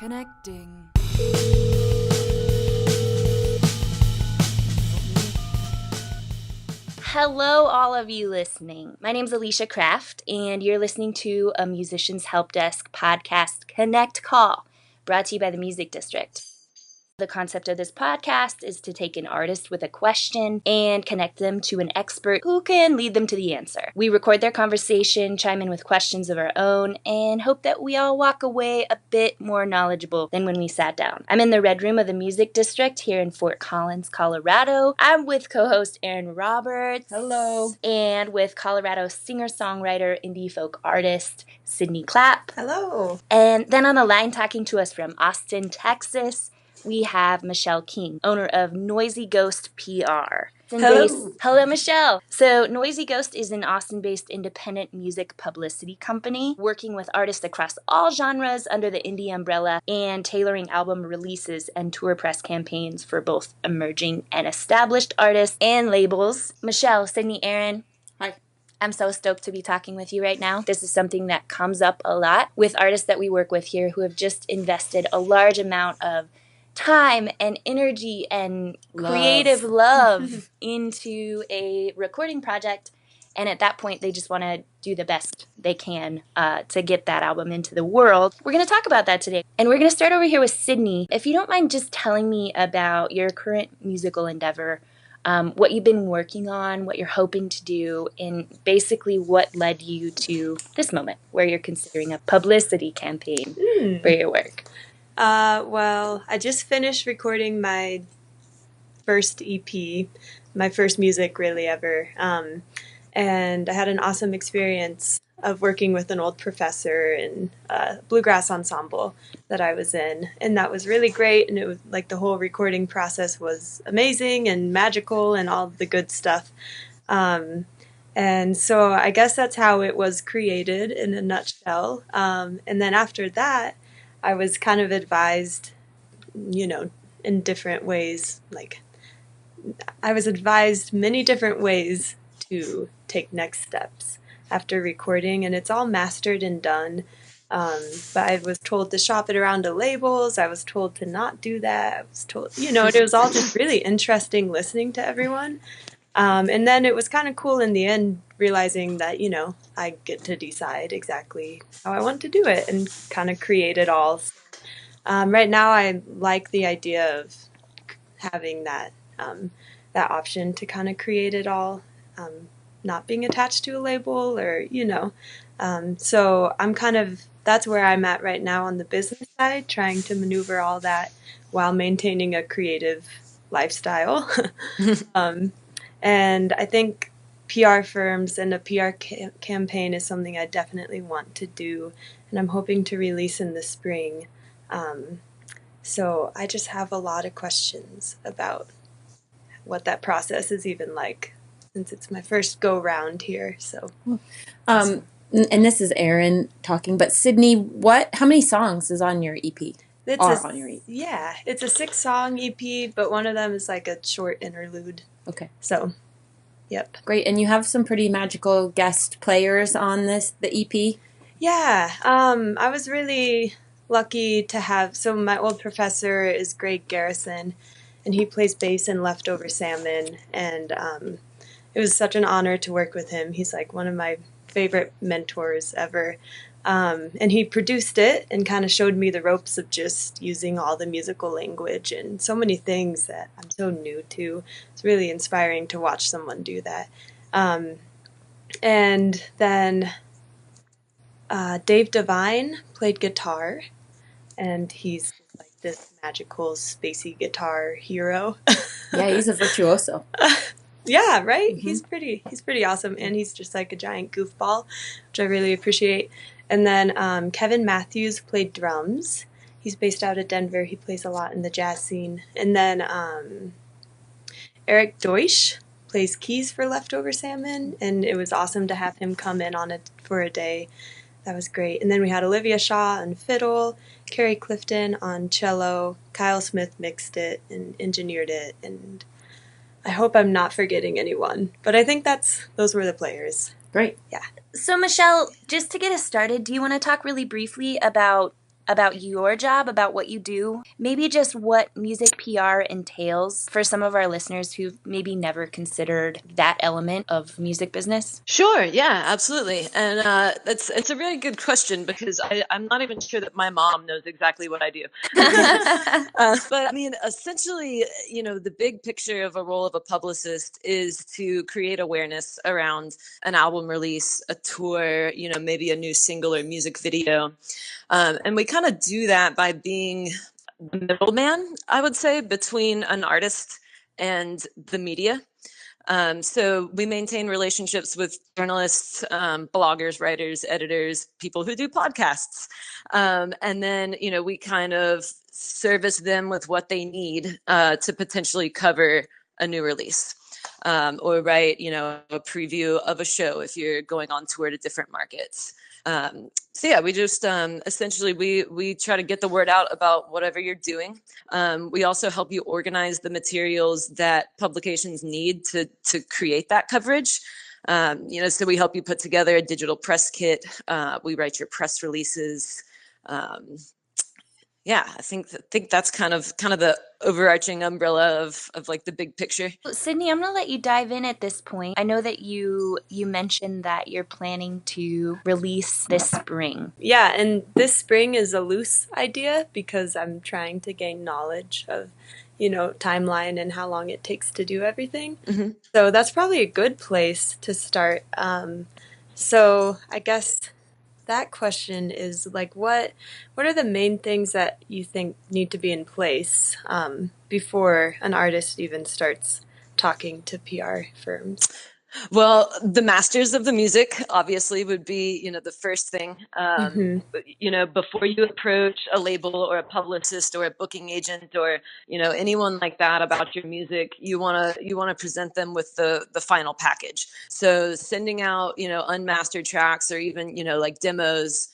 Connecting. Hello, all of you listening. My name's Alicia Kraft, and you're listening to a Musicians Help Desk podcast Connect Call, brought to you by the Music District. The concept of this podcast is to take an artist with a question and connect them to an expert who can lead them to the answer. We record their conversation, chime in with questions of our own, and hope that we all walk away a bit more knowledgeable than when we sat down. I'm in the Red Room of the Music District here in Fort Collins, Colorado. I'm with co-host Aaron Roberts. Hello. And with Colorado singer-songwriter, indie folk artist Sydney Clapp. Hello. And then on the line talking to us from Austin, Texas, we have Michelle King, owner of Noisy Ghost PR. Hello, Michelle. So Noisy Ghost is an Austin-based independent music publicity company working with artists across all genres under the indie umbrella and tailoring album releases and tour press campaigns for both emerging and established artists and labels. Michelle, Sydney, Aaron. Hi. I'm so stoked to be talking with you right now. This is something that comes up a lot with artists that we work with here who have just invested a large amount of time and energy and creative love into a recording project, and at that point they just want to do the best they can to get that album into the world. We're going to talk about that today, and we're going to start over here with Sydney. If you don't mind just telling me about your current musical endeavor, what you've been working on, what you're hoping to do, and basically what led you to this moment where you're considering a publicity campaign for your work. Well, I just finished recording my first EP, my first music really ever, and I had an awesome experience of working with an old professor in a bluegrass ensemble that I was in, and that was really great, and it was like the whole recording process was amazing and magical and all the good stuff, and so I guess that's how it was created in a nutshell, and then after that, I was kind of advised, in different ways, I was advised many different ways to take next steps after recording, and it's all mastered and done, but I was told to shop it around to labels, I was told to not do that, I was told, it was all just really interesting listening to everyone, and then it was kind of cool in the end realizing that, I get to decide exactly how I want to do it and kind of create it all. Right now I like the idea of having that option to kind of create it all, not being attached to a label or, so that's where I'm at right now on the business side, trying to maneuver all that while maintaining a creative lifestyle. And I think PR firms and a PR campaign is something I definitely want to do, and I'm hoping to release in the spring. So I just have a lot of questions about what that process is even like, since it's my first go-round here. So, and this is Aaron talking, but Sydney, how many songs is on your EP? On your EP? Yeah, it's a 6-song EP, but one of them is like a short interlude. Okay. So, yep. Great, and you have some pretty magical guest players on the EP? Yeah, I was really lucky to have, so my old professor is Greg Garrison, and he plays bass in Leftover Salmon, and it was such an honor to work with him. He's like one of my favorite mentors ever, and he produced it and kind of showed me the ropes of just using all the musical language and so many things that I'm so new to. It's really inspiring to watch someone do that. And then Dave Devine played guitar, and he's like this magical spacey guitar hero. Yeah, he's a virtuoso. Yeah, right? Mm-hmm. He's pretty awesome, and he's just like a giant goofball, which I really appreciate. And then Kevin Matthews played drums. He's based out of Denver. He plays a lot in the jazz scene. And then Eric Deutsch plays keys for Leftover Salmon, and it was awesome to have him come in on it for a day. That was great. And then we had Olivia Shaw on fiddle, Carrie Clifton on cello, Kyle Smith mixed it and engineered it, and I hope I'm not forgetting anyone, but I think those were the players. Great. Yeah. So Michelle, just to get us started, do you want to talk really briefly about about your job, about what you do, maybe just what music PR entails for some of our listeners who've maybe never considered that element of music business? Sure. Yeah, absolutely. And it's a really good question because I'm not even sure that my mom knows exactly what I do. But I mean, essentially, the big picture of a role of a publicist is to create awareness around an album release, a tour, maybe a new single or music video. And we kind of do that by being the middleman, I would say, between an artist and the media. So we maintain relationships with journalists, bloggers, writers, editors, people who do podcasts. And then, we kind of service them with what they need to potentially cover a new release. Or write, a preview of a show if you're going on tour to different markets. So yeah, we just essentially we try to get the word out about whatever you're doing. We also help you organize the materials that publications need to create that coverage. So we help you put together a digital press kit. We write your press releases. Yeah, I think that's kind of the overarching umbrella of like the big picture. Sydney, I'm going to let you dive in at this point. I know that you mentioned that you're planning to release this spring. Yeah, and this spring is a loose idea because I'm trying to gain knowledge of, timeline and how long it takes to do everything. Mm-hmm. So that's probably a good place to start. So I guess that question is like, what are the main things that you think need to be in place before an artist even starts talking to PR firms? Well, the masters of the music obviously would be, the first thing. Before you approach a label or a publicist or a booking agent or anyone like that about your music, you want to present them with the final package. So sending out unmastered tracks or even like demos,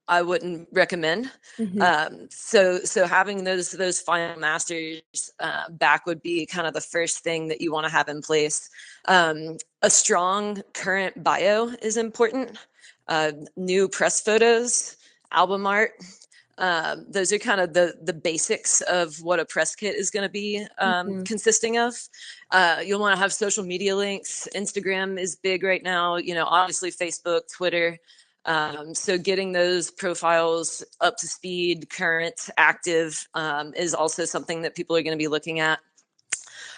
I wouldn't recommend. Mm-hmm. So having those final masters back would be kind of the first thing that you want to have in place. A strong current bio is important. New press photos, album art. Those are kind of the basics of what a press kit is going to be consisting of. You'll want to have social media links. Instagram is big right now. Obviously Facebook, Twitter. So getting those profiles up to speed, current, active, is also something that people are going to be looking at.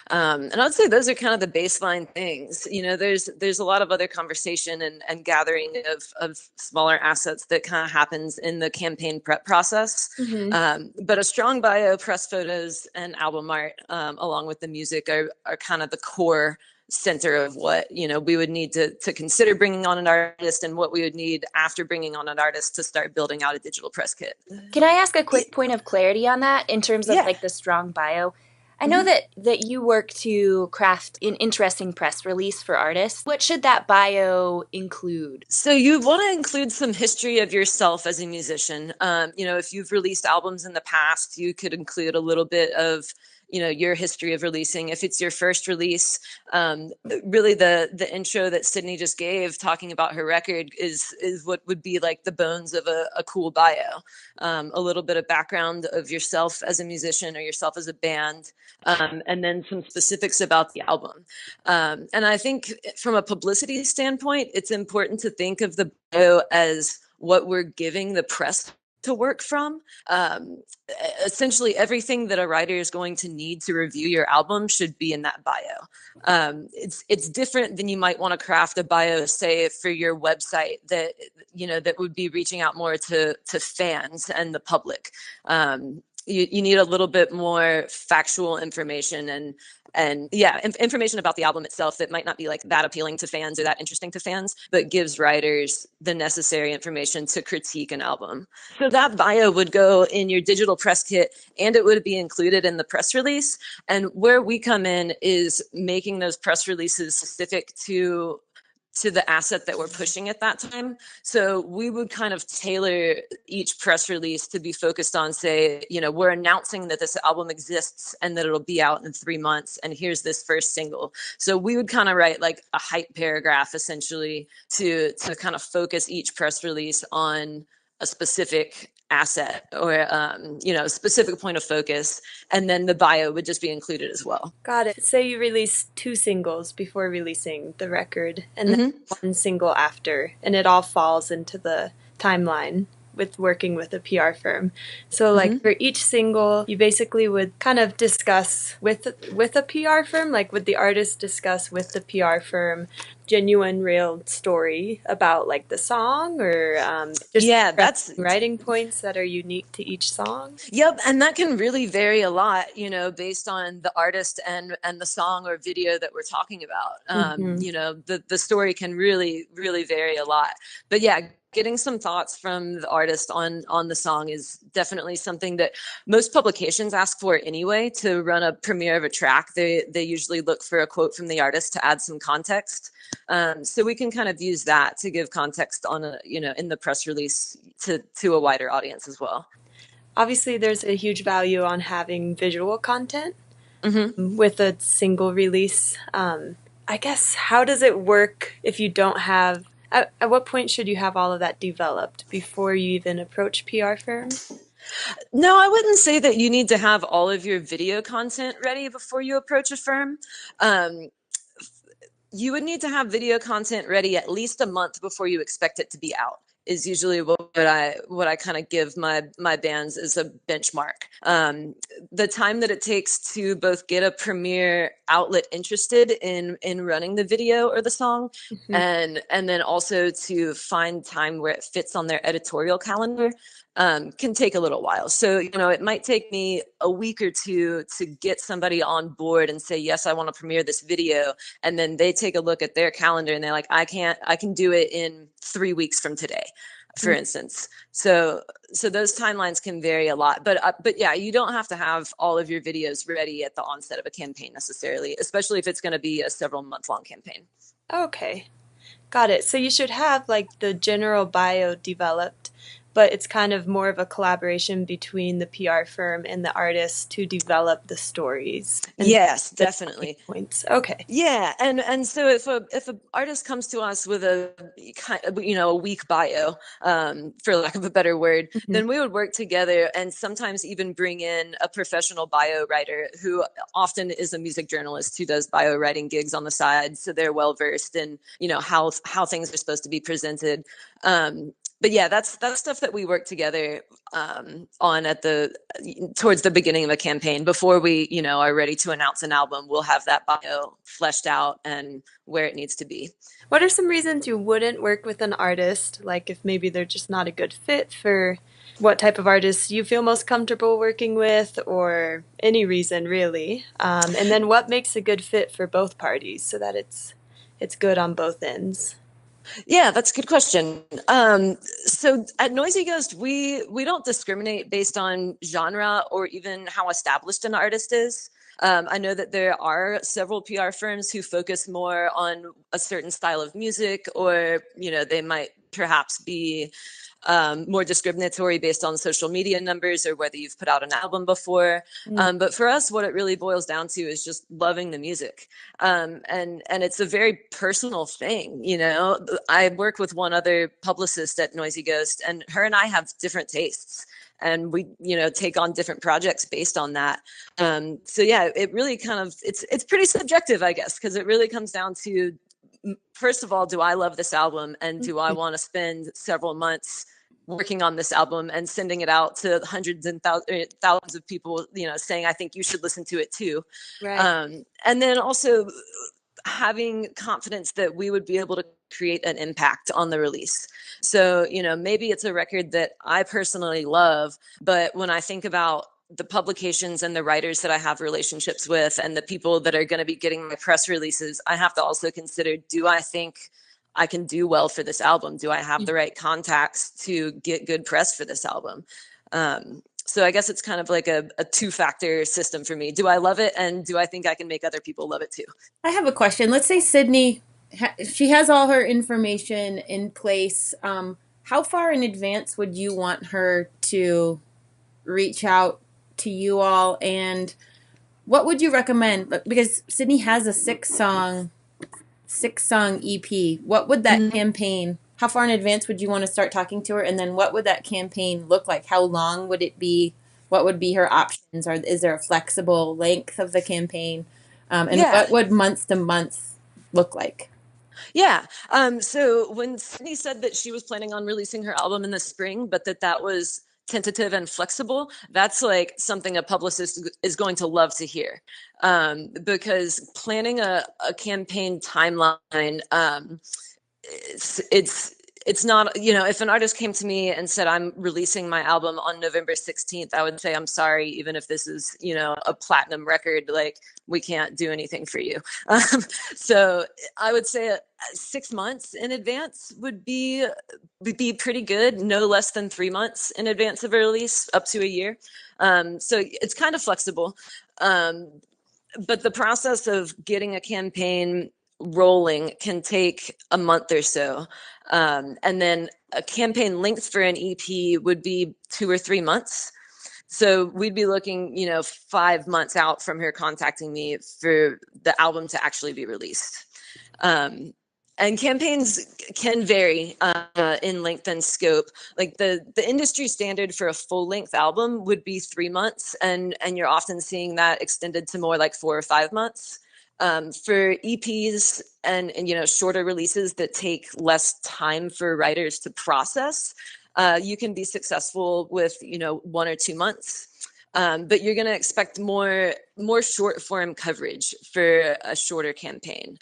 And I'd say those are kind of the baseline things. There's a lot of other conversation and gathering of smaller assets that kind of happens in the campaign prep process. Mm-hmm. But a strong bio, press photos, and album art, along with the music, are kind of the core center of what we would need to consider bringing on an artist and what we would need after bringing on an artist to start building out a digital press kit. Can I ask a quick point of clarity on that in terms of like the strong bio? I know that you work to craft an interesting press release for artists. What should that bio include? So you want to include some history of yourself as a musician. If you've released albums in the past, you could include a little bit of your history of releasing. If it's your first release, really the intro that Sydney just gave talking about her record is what would be like the bones of a cool bio. A little bit of background of yourself as a musician or yourself as a band, and then some specifics about the album. And I think from a publicity standpoint, it's important to think of the bio as what we're giving the press to work from. Essentially everything that a writer is going to need to review your album should be in that bio. It's different than you might want to craft a bio, say, for your website that would be reaching out more to fans and the public. You need a little bit more factual information and information about the album itself that might not be like that appealing to fans or that interesting to fans, but gives writers the necessary information to critique an album. So that bio would go in your digital press kit and it would be included in the press release. And where we come in is making those press releases specific to the asset that we're pushing at that time. So we would kind of tailor each press release to be focused on, say, we're announcing that this album exists and that it'll be out in 3 months. And here's this first single. So we would kind of write like a hype paragraph essentially to kind of focus each press release on a specific asset or specific point of focus, and then the bio would just be included as well. Got it. Say you release 2 singles before releasing the record, and then Mm-hmm. 1 single after, and it all falls into the timeline with working with a PR firm. So like Mm-hmm. for each single, you basically would kind of discuss with a PR firm, like would the artist discuss with the PR firm genuine real story about like the song, or just Yeah, that's writing points that are unique to each song? Yep, and that can really vary a lot, based on the artist and the song or video that we're talking about. Mm-hmm. The story can really, really vary a lot. But yeah, getting some thoughts from the artist on the song is definitely something that most publications ask for anyway. To run a premiere of a track, they usually look for a quote from the artist to add some context. So we can kind of use that to give context on in the press release to a wider audience as well. Obviously, there's a huge value on having visual content Mm-hmm. with a single release. I guess, how does it work if you don't have, at what point should you have all of that developed before you even approach PR firms? No, I wouldn't say that you need to have all of your video content ready before you approach a firm. You would need to have video content ready at least a month before you expect it to be out, is usually what I kind of give my bands as a benchmark. The time that it takes to both get a premiere outlet interested in running the video or the song, Mm-hmm. and then also to find time where it fits on their editorial calendar, can take a little while. So, it might take me a week or two to get somebody on board and say, yes, I want to premiere this video. And then they take a look at their calendar and they're like, I can do it in 3 weeks from today, for instance. So those timelines can vary a lot, but yeah, you don't have to have all of your videos ready at the onset of a campaign necessarily, especially if it's going to be a several month-long campaign. Okay, got it. So you should have like the general bio developed, but it's kind of more of a collaboration between the PR firm and the artist to develop the stories. Yes, definitely. Points. Okay. Yeah, and so if a artist comes to us with a a weak bio, for lack of a better word, Mm-hmm. then we would work together and sometimes even bring in a professional bio writer who often is a music journalist who does bio writing gigs on the side, so they're well versed in how things are supposed to be presented. But yeah, that's stuff that we work together on towards the beginning of a campaign. Before we are ready to announce an album, we'll have that bio fleshed out and where it needs to be. What are some reasons you wouldn't work with an artist? Like if maybe they're just not a good fit for what type of artists you feel most comfortable working with, or any reason really. And then what makes a good fit for both parties so that it's good on both ends? Yeah, that's a good question. So at Noisy Ghost, we don't discriminate based on genre or even how established an artist is. I know that there are several PR firms who focus more on a certain style of music, or they might perhaps be more discriminatory based on social media numbers or whether you've put out an album before. But for us, what it really boils down to is just loving the music. And it's a very personal thing. I work with one other publicist at Noisy Ghost, and her and I have different tastes. And we, take on different projects based on that. So yeah, it really kind of, it's pretty subjective, I guess, because it really comes down to, first of all, do I love this album, and do I want to spend several months working on this album and sending it out to hundreds and thousands of people, saying, I think you should listen to it too. Right. And then also having confidence that we would be able to create an impact on the release. So, maybe it's a record that I personally love, but when I think about the publications and the writers that I have relationships with and the people that are going to be getting my press releases, I have to also consider, do I think I can do well for this album? Do I have the right contacts to get good press for this album? So I guess it's kind of like a 2-factor system for me. Do I love it? And do I think I can make other people love it too? I have a question. Let's say Sydney, she has all her information in place. How far in advance would you want her to reach out to you all? And what would you recommend? Because Sydney has a 6-song EP. What would that campaign how far in advance would you want to start talking to her? And then what would that campaign look like? How long would it be? What would be her options? Or is there a flexible length of the campaign? And Yeah. what would month to month look like? Yeah. So when Sydney said that she was planning on releasing her album in the spring, but that was tentative and flexible, that's like something a publicist is going to love to hear. Because planning a campaign timeline, it's not, if an artist came to me and said, I'm releasing my album on November 16th, I would say, I'm sorry, even if this is, a platinum record, like, we can't do anything for you. So I would say 6 months in advance would be pretty good. No less than 3 months in advance of a release, up to a year. So it's kind of flexible. But the process of getting a campaign rolling can take a month or so. And then a campaign length for an EP would be 2 or 3 months. So we'd be looking, 5 months out from her contacting me for the album to actually be released. And campaigns can vary in length and scope. Like the industry standard for a full length album would be 3 months, and you're often seeing that extended to more like 4 or 5 months. For EPs and shorter releases that take less time for writers to process, you can be successful with 1 or 2 months. But you're going to expect more short form coverage for a shorter campaign.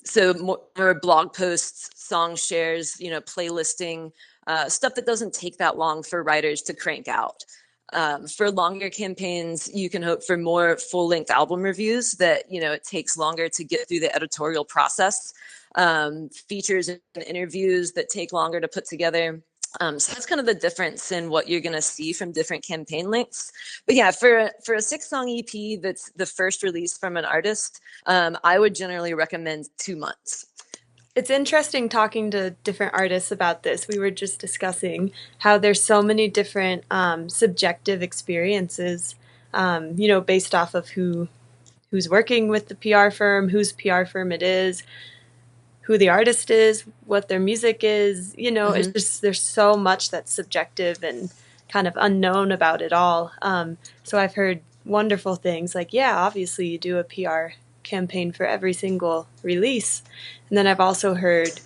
So more blog posts, song shares, playlisting, stuff that doesn't take that long for writers to crank out. For longer campaigns, you can hope for more full-length album reviews that, it takes longer to get through the editorial process, features and interviews that take longer to put together. So that's kind of the difference in what you're going to see from different campaign lengths. But yeah, for a 6-song EP that's the first release from an artist, I would generally recommend 2 months. It's interesting talking to different artists about this. We were just discussing how there's so many different subjective experiences, based off of who's working with the PR firm, whose PR firm it is, who the artist is, what their music is. It's just, there's so much that's subjective and kind of unknown about it all. So I've heard wonderful things like, yeah, obviously you do a PR campaign for every single release. And then I've also heard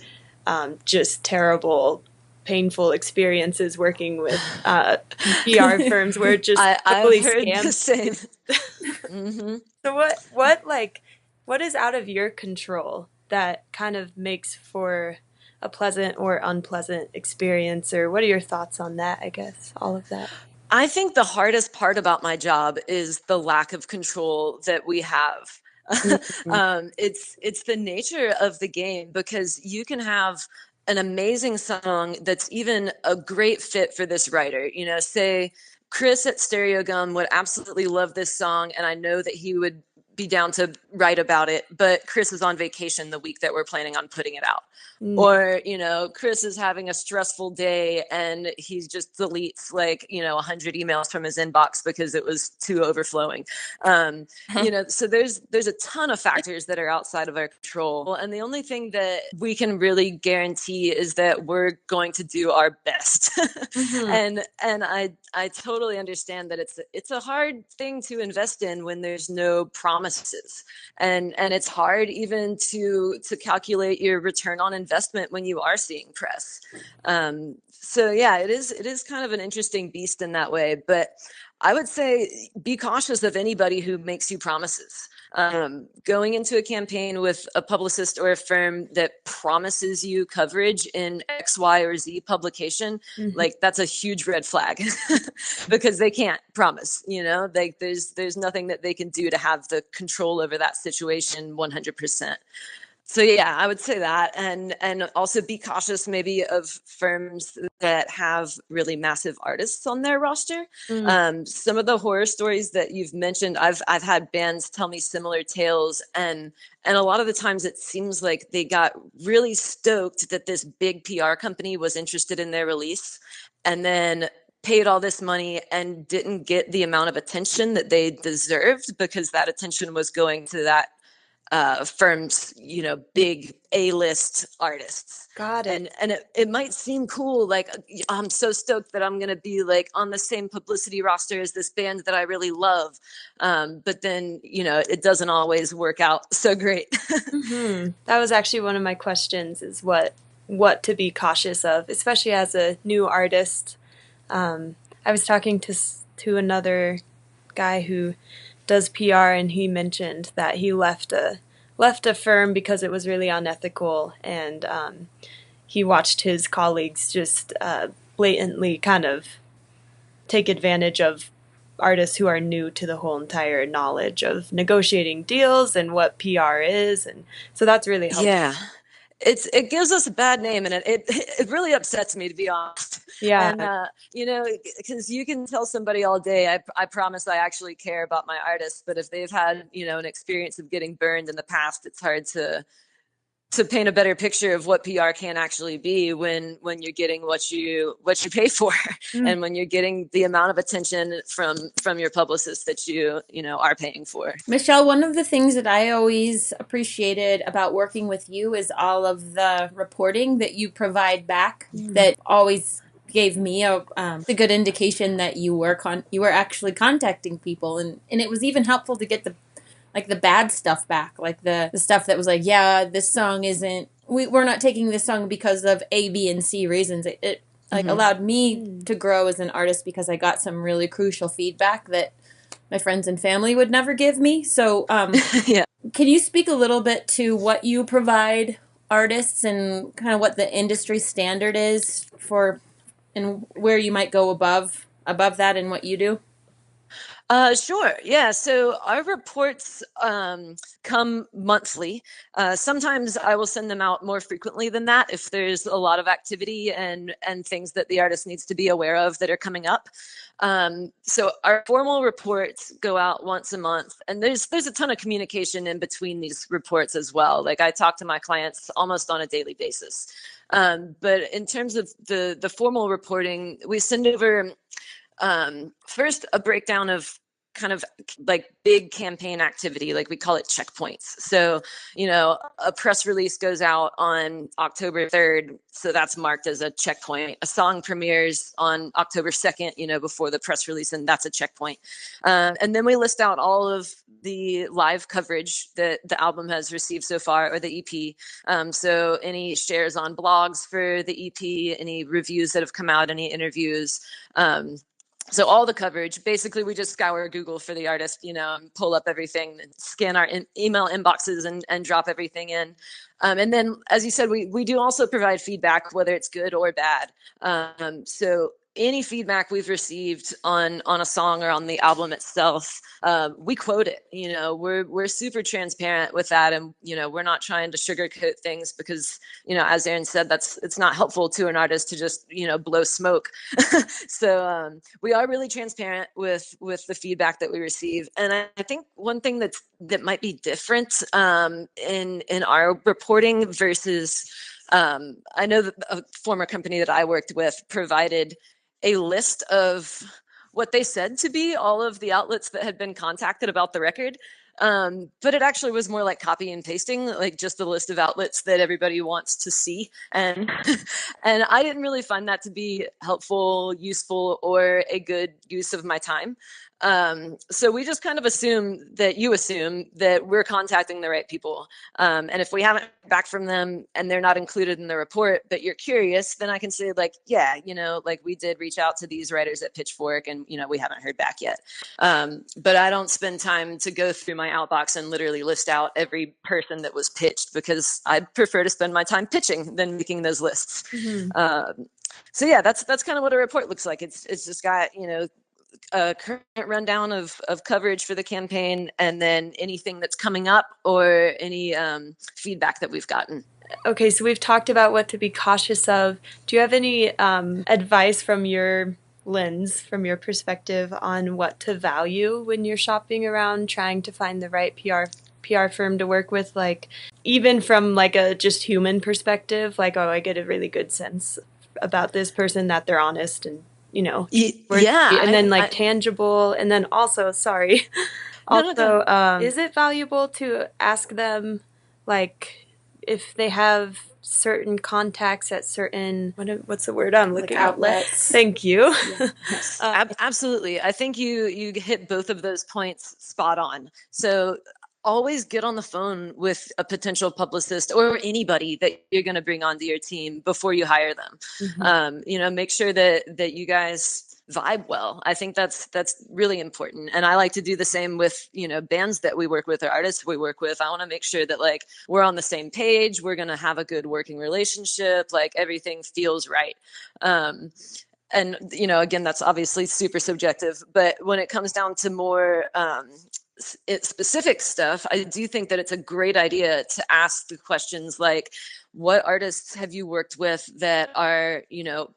just terrible, painful experiences working with PR firms where it just totally I've heard scams. the same. So what is out of your control that kind of makes for a pleasant or unpleasant experience? Or what are your thoughts on that, I guess, all of that? I think the hardest part about my job is the lack of control that we have. It's the nature of the game, because you can have an amazing song that's even a great fit for this writer. Say Chris at Stereo Gum would absolutely love this song, and I know that he would be down to write about it, but Chris is on vacation the week that we're planning on putting it out. Or, Chris is having a stressful day and he just deletes 100 emails from his inbox because it was too overflowing. So there's a ton of factors that are outside of our control. And the only thing that we can really guarantee is that we're going to do our best. And I totally understand that it's a hard thing to invest in when there's no promises. And it's hard even to calculate your return on investment when you are seeing press. So yeah, it is kind of an interesting beast in that way. But I would say be cautious of anybody who makes you promises. Going into a campaign with a publicist or a firm that promises you coverage in X, Y, or Z publication, that's a huge red flag because they can't promise, there's nothing that they can do to have the control over that situation 100%. So yeah, I would say that, and also be cautious maybe of firms that have really massive artists on their roster. Some of the horror stories that you've mentioned, I've had bands tell me similar tales, and a lot of the times it seems like they got really stoked that this big PR company was interested in their release, and then paid all this money and didn't get the amount of attention that they deserved because that attention was going to that firms, big A-list artists. Got it. And it might seem cool, like I'm so stoked that I'm gonna be like on the same publicity roster as this band that I really love, but then it doesn't always work out so great. That was actually one of my questions, is what to be cautious of, especially as a new artist. I was talking to another guy who does PR, and he mentioned that he left a firm because it was really unethical, and he watched his colleagues just blatantly kind of take advantage of artists who are new to the whole entire knowledge of negotiating deals and what PR is, and so that's really helpful. Yeah. It gives us a bad name, and it really upsets me, to be honest. Yeah. And because you can tell somebody all day, I promise I actually care about my artists, but if they've had an experience of getting burned in the past, it's hard to paint a better picture of what PR can actually be when you're getting what you pay for, and when you're getting the amount of attention from your publicist that you are paying for. Michelle, one of the things that I always appreciated about working with you is all of the reporting that you provide back. That always gave me a good indication that you were actually contacting people, and it was even helpful to get the bad stuff back, like the stuff that was like, yeah, this song isn't, we're not taking this song because of A, B, and C reasons. It allowed me to grow as an artist, because I got some really crucial feedback that my friends and family would never give me. So Yeah. Can you speak a little bit to what you provide artists, and kind of what the industry standard is for, and where you might go above that in what you do? Sure. Yeah. So our reports come monthly. Sometimes I will send them out more frequently than that if there's a lot of activity and things that the artist needs to be aware of that are coming up. So our formal reports go out once a month, and there's a ton of communication in between these reports as well. Like, I talk to my clients almost on a daily basis. But in terms of the formal reporting, we send over first a breakdown of kind of like big campaign activity, like we call it checkpoints. So, a press release goes out on October 3rd. So that's marked as a checkpoint. A song premieres on October 2nd, before the press release, and that's a checkpoint. And then we list out all of the live coverage that the album has received so far, or the EP. So any shares on blogs for the EP, any reviews that have come out, any interviews, so all the coverage. Basically, we just scour Google for the artist, pull up everything, and scan our email inboxes and drop everything in. And then, as you said, we do also provide feedback, whether it's good or bad. So any feedback we've received on a song or on the album itself, we quote it. We're super transparent with that, and we're not trying to sugarcoat things, because as Erin said, it's not helpful to an artist to just blow smoke. So we are really transparent with the feedback that we receive, and I think one thing that might be different in our reporting versus I know that a former company that I worked with provided a list of what they said to be all of the outlets that had been contacted about the record. But it actually was more like copy and pasting, like just a list of outlets that everybody wants to see. And and I didn't really find that to be helpful, useful, or a good use of my time. So we just kind of assume that we're contacting the right people. And if we haven't heard back from them and they're not included in the report, but you're curious, then I can say, like, yeah, like we did reach out to these writers at Pitchfork, and, we haven't heard back yet. But I don't spend time to go through my outbox and literally list out every person that was pitched, because I prefer to spend my time pitching than making those lists. So yeah, that's kind of what a report looks like. It's just got, a current rundown of coverage for the campaign, and then anything that's coming up, or any feedback that we've gotten. Okay, so we've talked about what to be cautious of. Do you have any advice from your lens, from your perspective, on what to value when you're shopping around trying to find the right PR firm to work with? Like, even from like a just human perspective, like, oh, I get a really good sense about this person that they're honest and yeah, and then tangible, and then also, sorry, Also, is it valuable to ask them, like, if they have certain contacts at certain, what's the word I'm looking Like outlets? Thank you. Yes, absolutely. I think you hit both of those points spot on. So always get on the phone with a potential publicist or anybody that you're going to bring onto your team before you hire them. Make sure that you guys vibe well. I think that's really important. And I like to do the same with, bands that we work with or artists we work with. I want to make sure that like we're on the same page. We're going to have a good working relationship. Like everything feels right. And again, that's obviously super subjective, but when it comes down to more specific stuff, I do think that it's a great idea to ask the questions like, what artists have you worked with that are,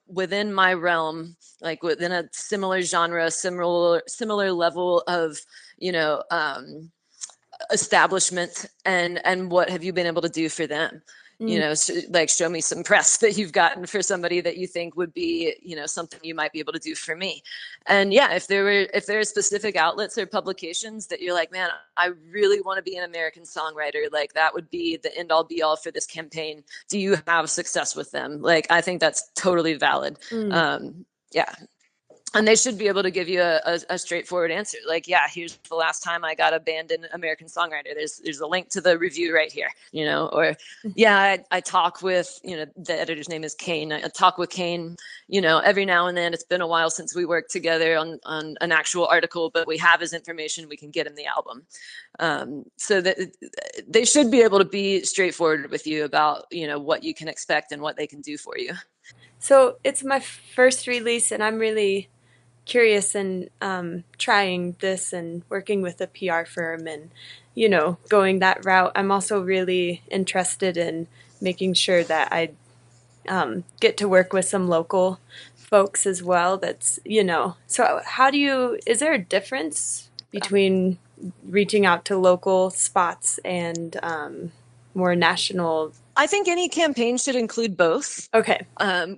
within my realm, like within a similar genre, similar level of, establishment, and what have you been able to do for them? Show me some press that you've gotten for somebody that you think would be, something you might be able to do for me. And yeah, if there are specific outlets or publications that you're like, man, I really want to be an American songwriter, like that would be the end all be all for this campaign. Do you have success with them? Like, I think that's totally valid. Yeah. And they should be able to give you a straightforward answer. Like, yeah, here's the last time I got a band in American Songwriter. There's a link to the review right here, or yeah, I talk with, the editor's name is Kane. I talk with Kane, every now and then. It's been a while since we worked together on an actual article, but we have his information. We can get him the album. So that they should be able to be straightforward with you about, what you can expect and what they can do for you. So it's my first release, and I'm really curious and trying this and working with a PR firm and, going that route. I'm also really interested in making sure that I get to work with some local folks as well. That's, so is there a difference between reaching out to local spots and more national? I think any campaign should include both. Okay.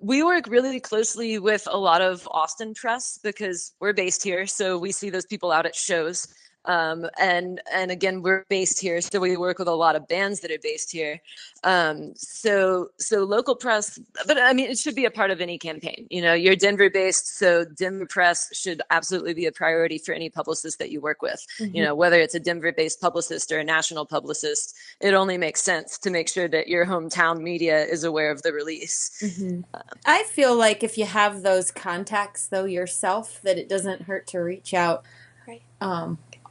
We work really closely with a lot of Austin press because we're based here. So we see those people out at shows. And again, we're based here, so we work with a lot of bands that are based here. So local press, but I mean, it should be a part of any campaign. You're Denver based, so Denver press should absolutely be a priority for any publicist that you work with. Whether it's a Denver based publicist or a national publicist, it only makes sense to make sure that your hometown media is aware of the release. I feel like if you have those contacts though yourself, that it doesn't hurt to reach out. Right.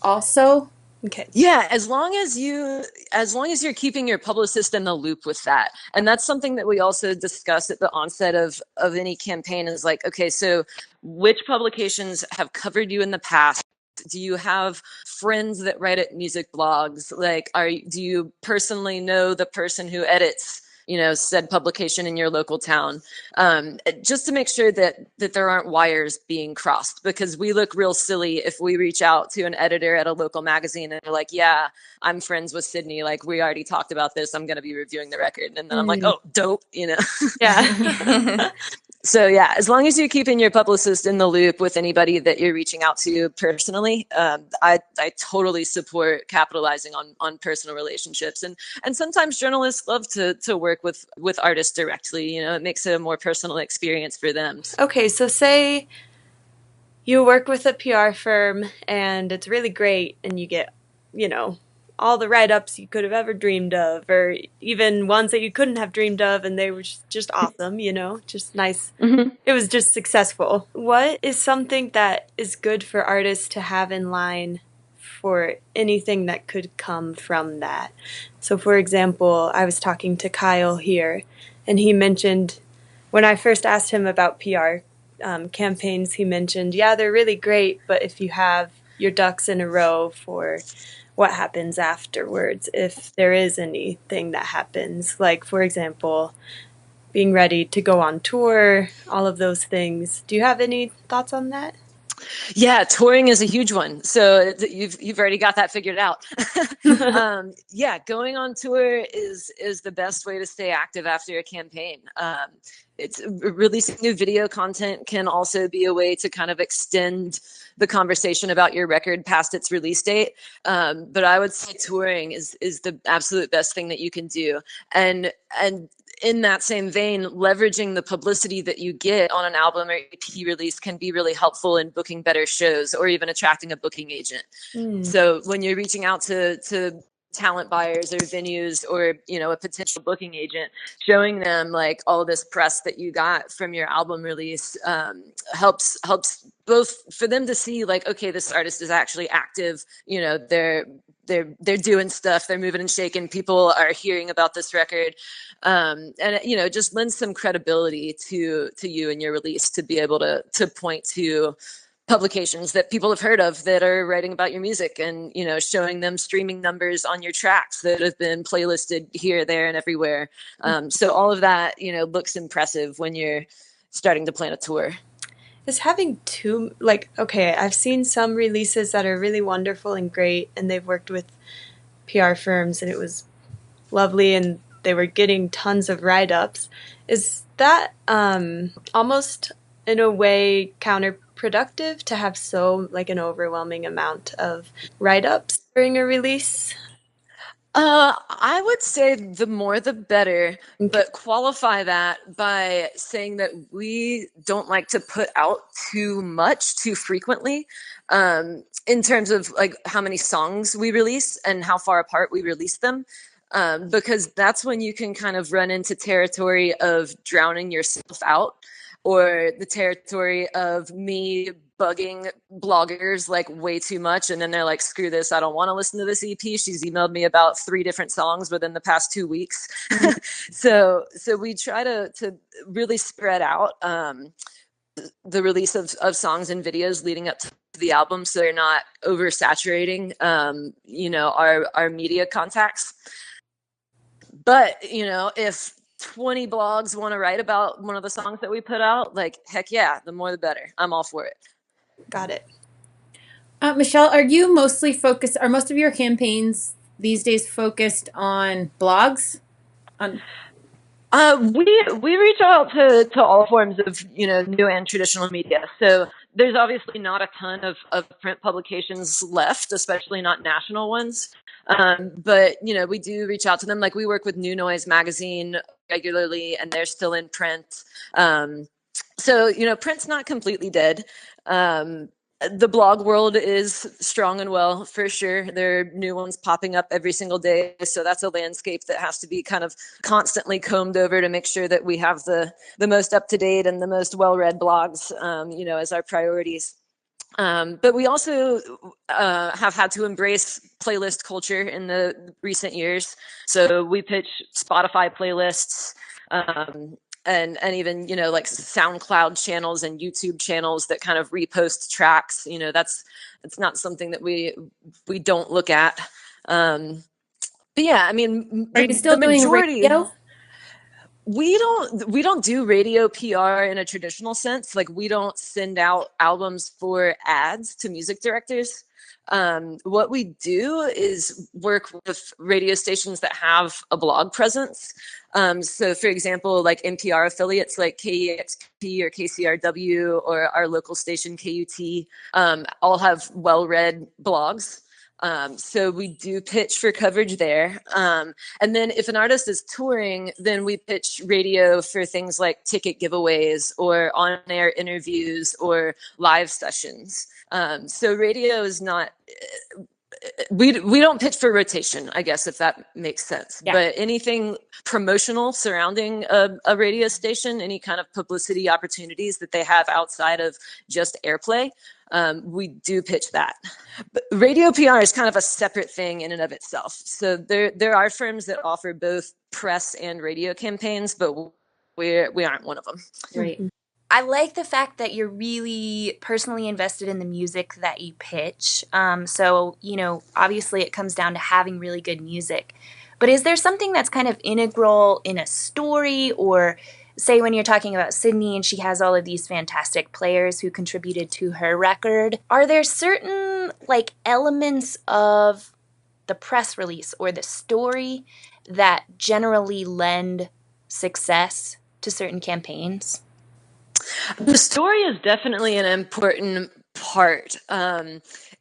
Also. Okay. Yeah, as long as you're keeping your publicist in the loop with that. And that's something that we also discuss at the onset of any campaign is like, okay, so which publications have covered you in the past? Do you have friends that write at music blogs? Like, do you personally know the person who edits said publication in your local town, just to make sure that there aren't wires being crossed, because we look real silly if we reach out to an editor at a local magazine and they're like, yeah, I'm friends with Sydney. Like, we already talked about this. I'm going to be reviewing the record. And then I'm like, oh, dope, Yeah. So yeah, as long as you're keeping your publicist in the loop with anybody that you're reaching out to personally, I totally support capitalizing on personal relationships. And sometimes journalists love to work with artists directly. It makes it a more personal experience for them. Okay, so say you work with a PR firm and it's really great and you get, all the write-ups you could have ever dreamed of, or even ones that you couldn't have dreamed of, and they were just awesome, just nice. It was just successful. What is something that is good for artists to have in line for anything that could come from that? So, for example, I was talking to Kyle here, and he mentioned, when I first asked him about PR campaigns, he mentioned, yeah, they're really great, but if you have your ducks in a row for what happens afterwards, if there is anything that happens, like, for example, being ready to go on tour, all of those things. Do you have any thoughts on that? Yeah, touring is a huge one. So you've already got that figured out. Yeah, going on tour is the best way to stay active after a campaign. it's releasing new video content can also be a way to kind of extend the conversation about your record past its release date. But I would say touring is the absolute best thing that you can do. And in that same vein, leveraging the publicity that you get on an album or EP release can be really helpful in booking better shows or even attracting a booking agent. So when you're reaching out to talent buyers or venues or, you know, a potential booking agent, showing them like all this press that you got from your album release helps both for them to see like, okay, this artist is actually active, you know, they're doing stuff, they're moving and shaking, people are hearing about this record, and you know, just lends some credibility to you and your release to be able to point to publications that people have heard of that are writing about your music, and, you know, showing them streaming numbers on your tracks that have been playlisted here, there, and everywhere. So all of that, you know, looks impressive when you're starting to plan a tour. Is having two, like, okay, I've seen some releases that are really wonderful and great, and they've worked with PR firms, and it was lovely, and they were getting tons of write-ups. Is that almost in a way counterproductive to have so like an overwhelming amount of write-ups during a release? I would say the more the better, but qualify that by saying that we don't like to put out too much too frequently, in terms of like how many songs we release and how far apart we release them. Because that's when you can kind of run into territory of drowning yourself out, or the territory of me bugging bloggers like way too much, and then they're like, screw this, I don't want to listen to this EP, she's emailed me about 3 different songs within the past 2 weeks. So we try to really spread out the release of songs and videos leading up to the album, so they're not oversaturating you know, our media contacts. But, you know, if 20 blogs want to write about one of the songs that we put out, like, heck yeah, the more the better. I'm all for it. Got it. Michelle, are most of your campaigns these days focused on blogs? We reach out to all forms of, you know, new and traditional media. So there's obviously not a ton of print publications left, especially not national ones. But, you know, we do reach out to them. Like, we work with New Noise magazine regularly, and they're still in print. So, you know, print's not completely dead. The blog world is strong and well, for sure. There are new ones popping up every single day. So that's a landscape that has to be kind of constantly combed over to make sure that we have the most up-to-date and the most well-read blogs, you know, as our priorities. But we also have had to embrace playlist culture in the recent years. So we pitch Spotify playlists, and even, you know, like SoundCloud channels and YouTube channels that kind of repost tracks. You know, that's not something that we don't look at. But yeah, I mean, are you still doing radio? We don't do radio PR in a traditional sense. Like, we don't send out albums for ads to music directors. What we do is work with radio stations that have a blog presence. So for example, like NPR affiliates like KEXP or KCRW or our local station KUT, all have well-read blogs. So we do pitch for coverage there. And then if an artist is touring, then we pitch radio for things like ticket giveaways or on-air interviews or live sessions. So radio is not, we don't pitch for rotation, I guess, if that makes sense. Yeah. But anything promotional surrounding a radio station, any kind of publicity opportunities that they have outside of just airplay, we do pitch that. But radio PR is kind of a separate thing in and of itself. So there are firms that offer both press and radio campaigns, but we aren't one of them. Right. I like the fact that you're really personally invested in the music that you pitch. So, you know, obviously it comes down to having really good music. But is there something that's kind of integral in a story, or say when you're talking about Sydney and she has all of these fantastic players who contributed to her record, are there certain like elements of the press release or the story that generally lend success to certain campaigns? The story is definitely an important part.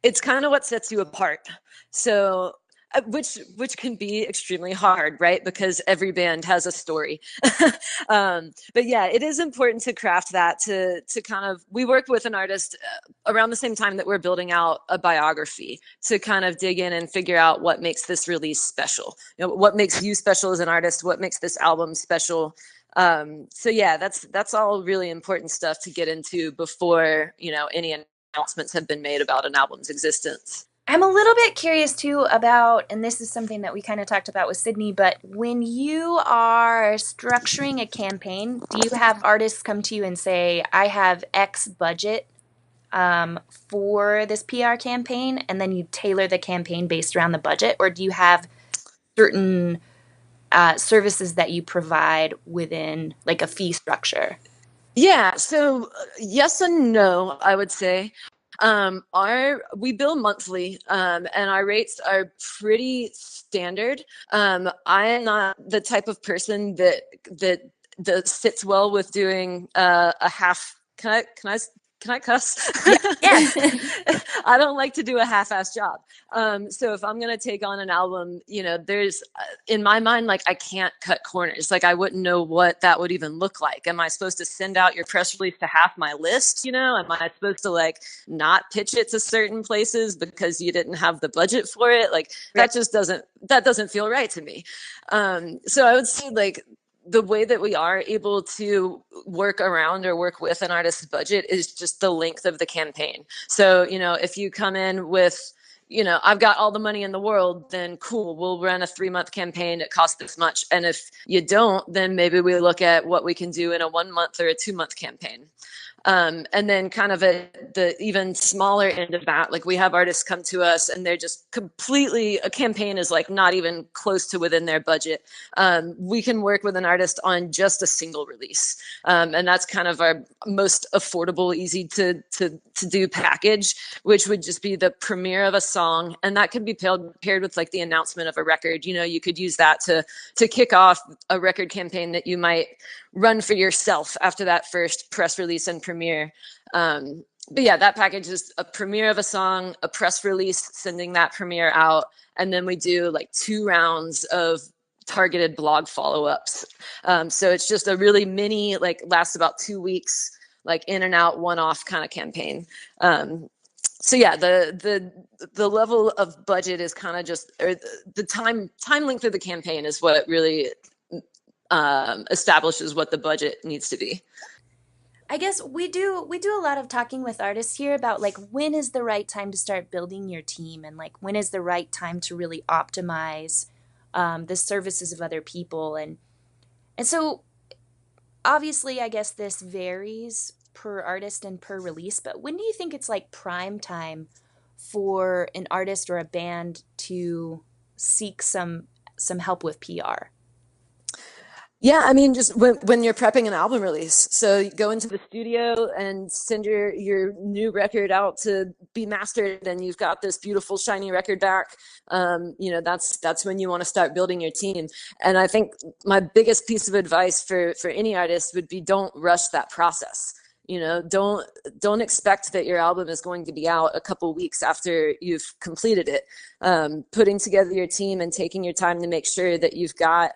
It's kind of what sets you apart. So, which can be extremely hard, right? Because every band has a story. But yeah, it is important to craft that to kind of. We work with an artist around the same time that we're building out a biography to kind of dig in and figure out what makes this release special. What makes you special as an artist? What makes this album special? So yeah, that's all really important stuff to get into before, any announcements have been made about an album's existence. I'm a little bit curious too about, and this is something that we kind of talked about with Sydney, but when you are structuring a campaign, do you have artists come to you and say, I have X budget for this PR campaign, and then you tailor the campaign based around the budget? Or do you have certain services that you provide within like a fee structure? Yeah, so yes and no, I would say. We bill monthly, and our rates are pretty standard. I am not the type of person that fits well with doing a half. Can I cuss? Yeah. I don't like to do a half-ass job. So if I'm going to take on an album, there's in my mind, like I can't cut corners. Like I wouldn't know what that would even look like. Am I supposed to send out your press release to half my list? Am I supposed to like not pitch it to certain places because you didn't have the budget for it? Like that just doesn't feel right to me. So I would say like the way that we are able to work around or work with an artist's budget is just the length of the campaign. So, if you come in with, I've got all the money in the world, then cool, we'll run a 3-month campaign. It costs this much. And if you don't, then maybe we look at what we can do in a 1-month or a 2-month campaign. And then kind of at the even smaller end of that, like we have artists come to us and they're just completely, a campaign is like not even close to within their budget. We can work with an artist on just a single release. And that's kind of our most affordable, easy to do package, which would just be the premiere of a song. And that could be paired with like the announcement of a record. You could use that to kick off a record campaign that you might run for yourself after that first press release and premiere. But yeah, that package is a premiere of a song, a press release, sending that premiere out. And then we do like 2 rounds of targeted blog follow-ups. So it's just a really mini, like lasts about 2 weeks, like in and out, one-off kind of campaign. So yeah, the level of budget is kind of just, or the time length of the campaign is what really establishes what the budget needs to be. I guess we do a lot of talking with artists here about like when is the right time to start building your team, and like when is the right time to really optimize the services of other people, and so obviously I guess this varies per artist and per release, but when do you think it's like prime time for an artist or a band to seek some help with PR? Yeah, I mean, just when you're prepping an album release. So you go into the studio and send your new record out to be mastered, and you've got this beautiful shiny record back. That's when you want to start building your team. And I think my biggest piece of advice for any artist would be don't rush that process. Don't expect that your album is going to be out a couple weeks after you've completed it. Putting together your team and taking your time to make sure that you've got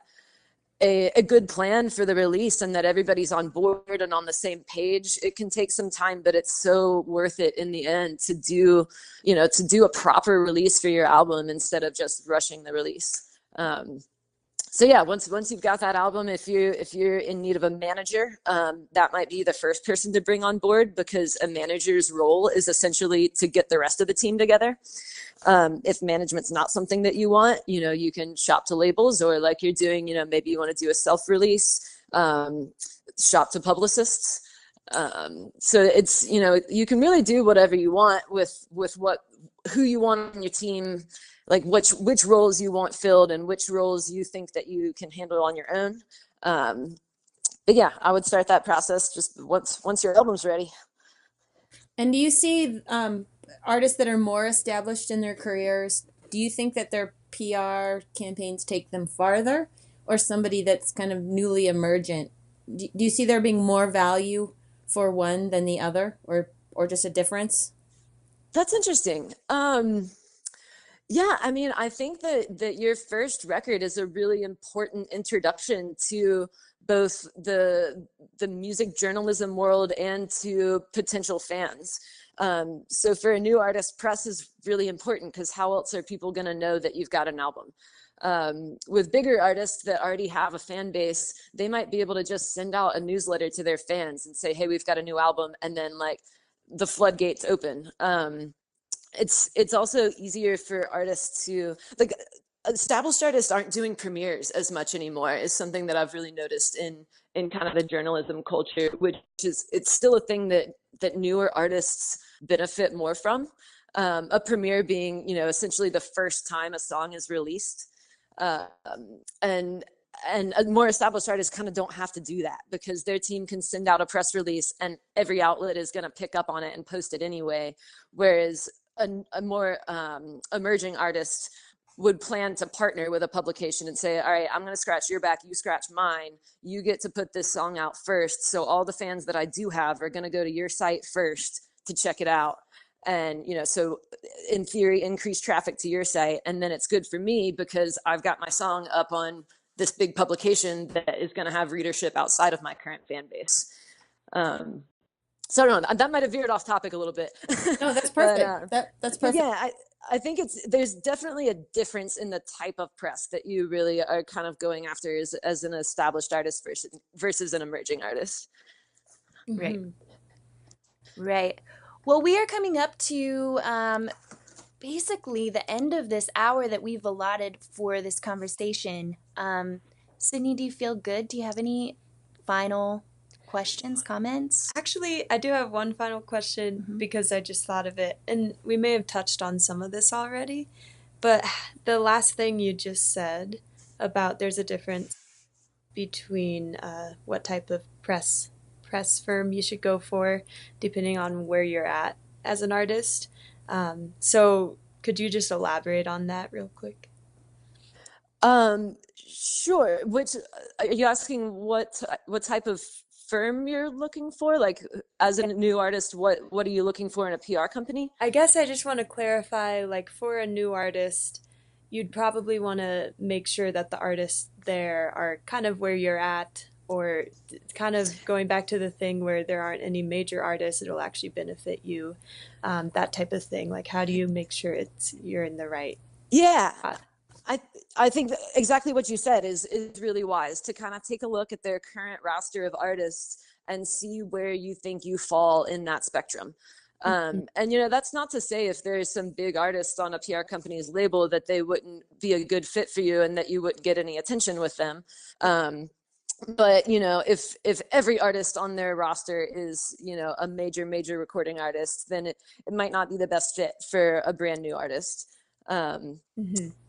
a good plan for the release and that everybody's on board and on the same page. It can take some time, but it's so worth it in the end to do a proper release for your album instead of just rushing the release. So yeah, once you've got that album, if you're in need of a manager, that might be the first person to bring on board, because a manager's role is essentially to get the rest of the team together. If management's not something that you want, you can shop to labels, or like you're doing, maybe you want to do a self-release, shop to publicists. So it's, you can really do whatever you want with who you want on your team, like which roles you want filled and which roles you think that you can handle on your own. But yeah, I would start that process just once your album's ready. And do you see artists that are more established in their careers, do you think that their PR campaigns take them farther, or somebody that's kind of newly emergent do you see there being more value for one than the other, or just a difference? That's interesting. Yeah, I mean, I think that your first record is a really important introduction to both the music journalism world and to potential fans. So for a new artist, press is really important because how else are people going to know that you've got an album? With bigger artists that already have a fan base, they might be able to just send out a newsletter to their fans and say, hey, we've got a new album, and then like the floodgates open. It's also easier for artists to like established artists aren't doing premieres as much anymore is something that I've really noticed in kind of the journalism culture, which is it's still a thing that newer artists benefit more from. A premiere being, you know, essentially the first time a song is released. Um, and more established artists kind of don't have to do that because their team can send out a press release and every outlet is going to pick up on it and post it anyway. Whereas a more emerging artist would plan to partner with a publication and say, all right, I'm going to scratch your back, you scratch mine, you get to put this song out first. So all the fans that I do have are going to go to your site first to check it out. And, you know, so in theory, increase traffic to your site. And then it's good for me because I've got my song up on this big publication that is going to have readership outside of my current fan base. So I don't know, that might have veered off topic a little bit. No, that's perfect. That's perfect. Yeah, I think there's definitely a difference in the type of press that you really are kind of going after as an established artist versus an emerging artist. Right. Right. Well, we are coming up to basically the end of this hour that we've allotted for this conversation. Sydney, do you feel good? Do you have any final questions, comments? Actually, I do have one final question because I just thought of it, and we may have touched on some of this already, but the last thing you just said about there's a difference between what type of press firm you should go for depending on where you're at as an artist. So could you just elaborate on that real quick? Sure. Which are you asking what type of firm you're looking for? Like as a new artist, what are you looking for in a PR company? I guess I just want to clarify, like for a new artist, you'd probably want to make sure that the artists there are kind of where you're at, or kind of going back to the thing where there aren't any major artists, it'll actually benefit you, that type of thing. Like how do you make sure you're in the right spot? I think that exactly what you said is really wise to kind of take a look at their current roster of artists and see where you think you fall in that spectrum. And, you know, that's not to say if there's some big artists on a PR company's label that they wouldn't be a good fit for you and that you wouldn't get any attention with them. But, you know, if every artist on their roster is, you know, a major recording artist, then it might not be the best fit for a brand new artist.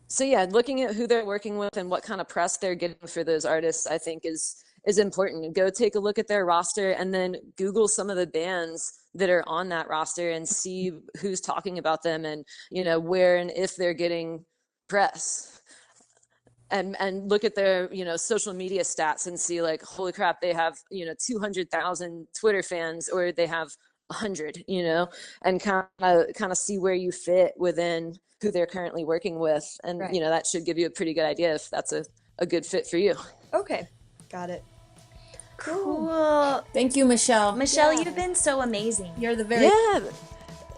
So yeah, looking at who they're working with and what kind of press they're getting for those artists, I think is important. Go take a look at their roster and then Google some of the bands that are on that roster and see who's talking about them and, you know, where and if they're getting press. And look at their, you know, social media stats and see like, holy crap, they have, you know, 200,000 Twitter fans or they have 100, you know, and kind of see where you fit within who they're currently working with. And, you know, that should give you a pretty good idea if that's a good fit for you. Okay. Got it. Cool. Thank you, Michelle. Michelle, you've been so amazing. You're the very... Yeah,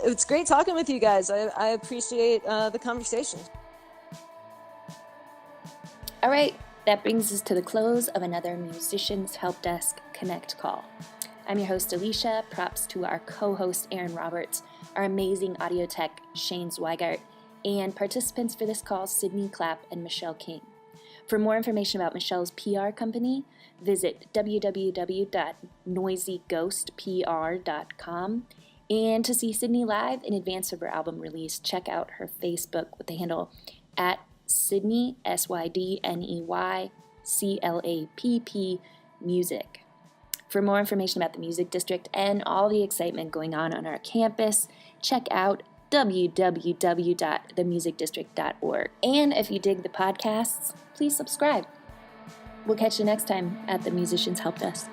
it's great talking with you guys. I appreciate the conversation. All right, that brings us to the close of another Musicians Help Desk Connect call. I'm your host, Alicia. Props to our co-host, Aaron Roberts, our amazing audio tech, Shane Zweigart, and participants for this call, Sydney Clapp and Michelle King. For more information about Michelle's PR company, visit www.noisyghostpr.com. And to see Sydney live in advance of her album release, check out her Facebook with the handle at Sydney, Sydney, Clapp Music. For more information about the Music District and all the excitement going on our campus, check out www.themusicdistrict.org. And if you dig the podcasts, please subscribe. We'll catch you next time at the Musicians Help Desk.